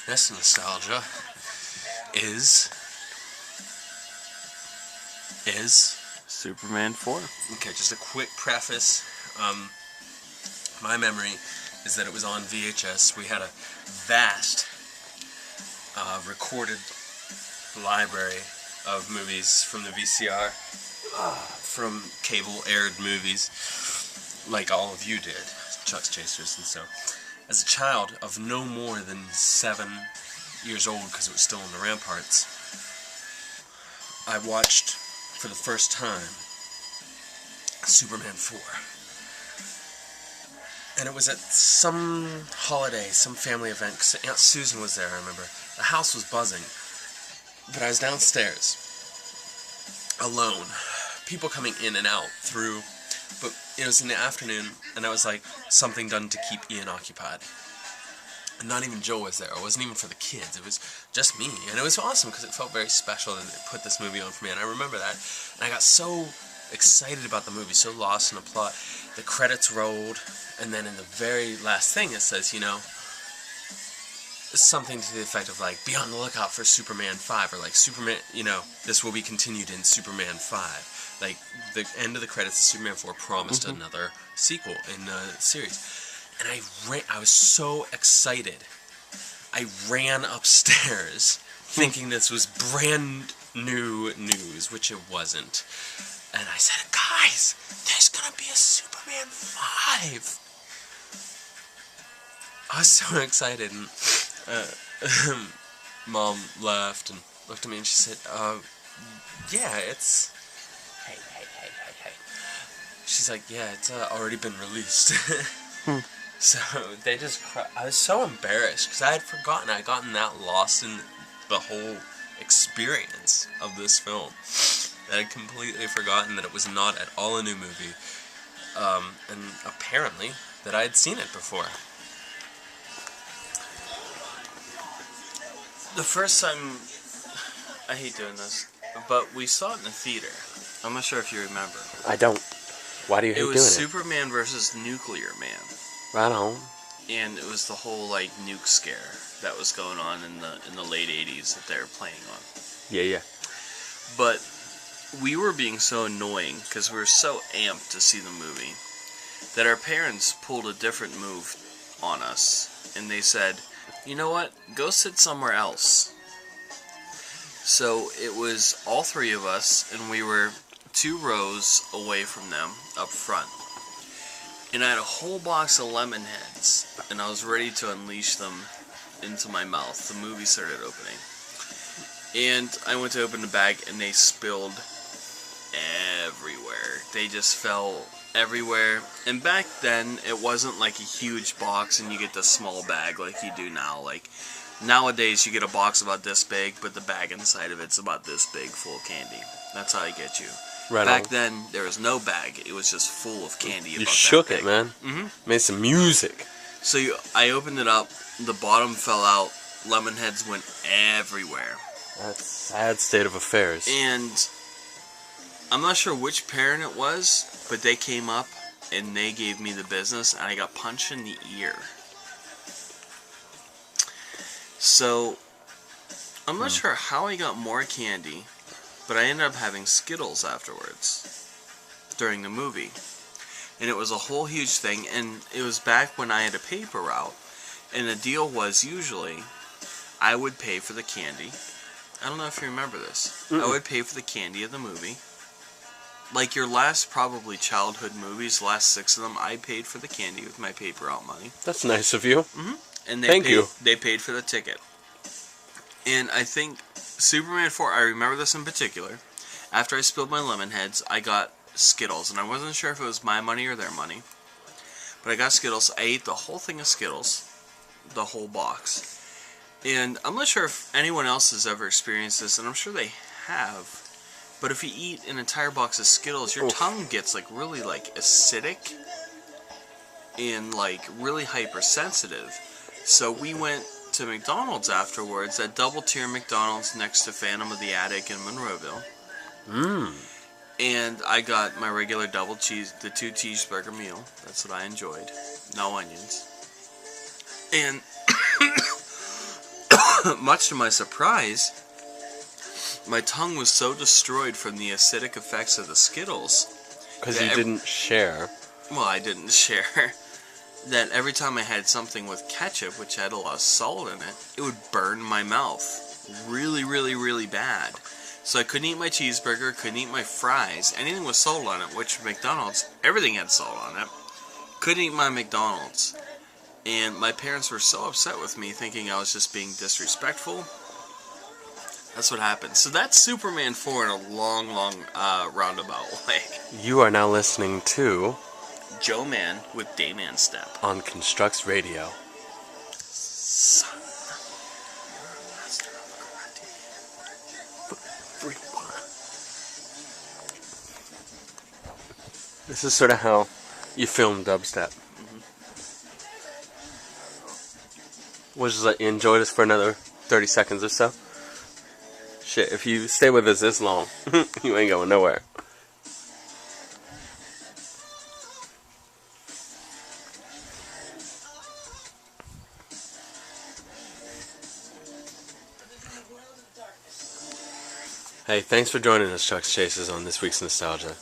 this nostalgia is Superman 4. okay. Just a quick preface. My memory is that it was on VHS. We had a vast recorded library of movies from the VCR, from cable aired movies, like all of you did, Chuck's Chasers. And so, as a child of no more than 7 years old, because it was still in the Ramparts, I watched for the first time Superman 4. And it was at some holiday, some family event, because Aunt Susan was there, I remember. The house was buzzing. But I was downstairs, alone. People coming in and out through, but it was in the afternoon, and I was like, something done to keep Ian occupied. And not even Joe was there. It wasn't even for the kids. It was just me. And it was awesome, because it felt very special that they put this movie on for me. And I remember that. And I got so excited about the movie, so lost in the plot. The credits rolled, and then in the very last thing it says, you know, something to the effect of like, be on the lookout for Superman 5, or like, Superman, you know, this will be continued in Superman 5. Like, the end of the credits of Superman 4 promised another sequel in the series. And I was so excited. I ran upstairs thinking this was brand new news, which it wasn't. And I said, guys, there's gonna be a Superman 5. I was so excited, and Mom laughed and looked at me and she said, yeah, it's... Hey. She's like, yeah, it's already been released. So they just I was so embarrassed, because I had forgotten. I had gotten that lost in the whole experience of this film that I had completely forgotten that it was not at all a new movie, and apparently that I had seen it before. The first time, I hate doing this, but we saw it in the theater. I'm not sure if you remember. I don't. Why do you hate doing it? It was Superman versus Nuclear Man. Right on. And it was the whole like nuke scare that was going on in the late 80s that they were playing on. Yeah. But we were being so annoying because we were so amped to see the movie that our parents pulled a different move on us, and they said, you know what, go sit somewhere else. So it was all three of us, and we were 2 rows away from them up front. And I had a whole box of lemon heads, and I was ready to unleash them into my mouth. The movie started opening. And I went to open the bag, and they spilled everywhere. They just fell everywhere. And back then, it wasn't like a huge box, and you get the small bag like you do now. Like, nowadays, you get a box about this big, but the bag inside of it's about this big, full of candy. That's how I get you. Right Back on. then, there was no bag. It was just full of candy. You shook it, man. Made some music. So I opened it up. The bottom fell out. Lemon heads went everywhere. That's a sad state of affairs. And I'm not sure which parent it was, but they came up and they gave me the business, and I got punched in the ear. So I'm not sure how I got more candy, but I ended up having Skittles afterwards during the movie. And it was a whole huge thing, and it was back when I had a paper route, and the deal was usually I would pay for the candy. I don't know if you remember this. I would pay for the candy of the movie. Like your last probably childhood movies, the last 6 of them, I paid for the candy with my paper route money. That's nice of you. And Thank you. They paid for the ticket. And I think Superman 4, I remember this in particular. After I spilled my lemon heads, I got Skittles, and I wasn't sure if it was my money or their money. But I got Skittles. I ate the whole thing of Skittles, the whole box. And I'm not sure if anyone else has ever experienced this, and I'm sure they have. But if you eat an entire box of Skittles, your tongue gets like really like acidic and like really hypersensitive. So we went to McDonald's afterwards, that double-tier McDonald's next to Phantom of the Attic in Monroeville. And I got my regular double cheese, the 2 cheeseburger meal. That's what I enjoyed. No onions. And much to my surprise, my tongue was so destroyed from the acidic effects of the Skittles. Because you didn't share. Well, I didn't share. That every time I had something with ketchup, which had a lot of salt in it, it would burn my mouth. Really, really, really bad. So I couldn't eat my cheeseburger, couldn't eat my fries, anything with salt on it, which McDonald's, everything had salt on it. Couldn't eat my McDonald's. And my parents were so upset with me, thinking I was just being disrespectful. That's what happened. So that's Superman 4 in a long, long roundabout way. You are now listening to Joe Man with Dayman Step on Constructs Radio. Son, you're a master of karate. This is sort of how you film dubstep. We'll just let you enjoy this for another 30 seconds or so. Shit, if you stay with us this long, you ain't going nowhere. Hey, thanks for joining us, Chuck's Chasers, on this week's Nostalgia.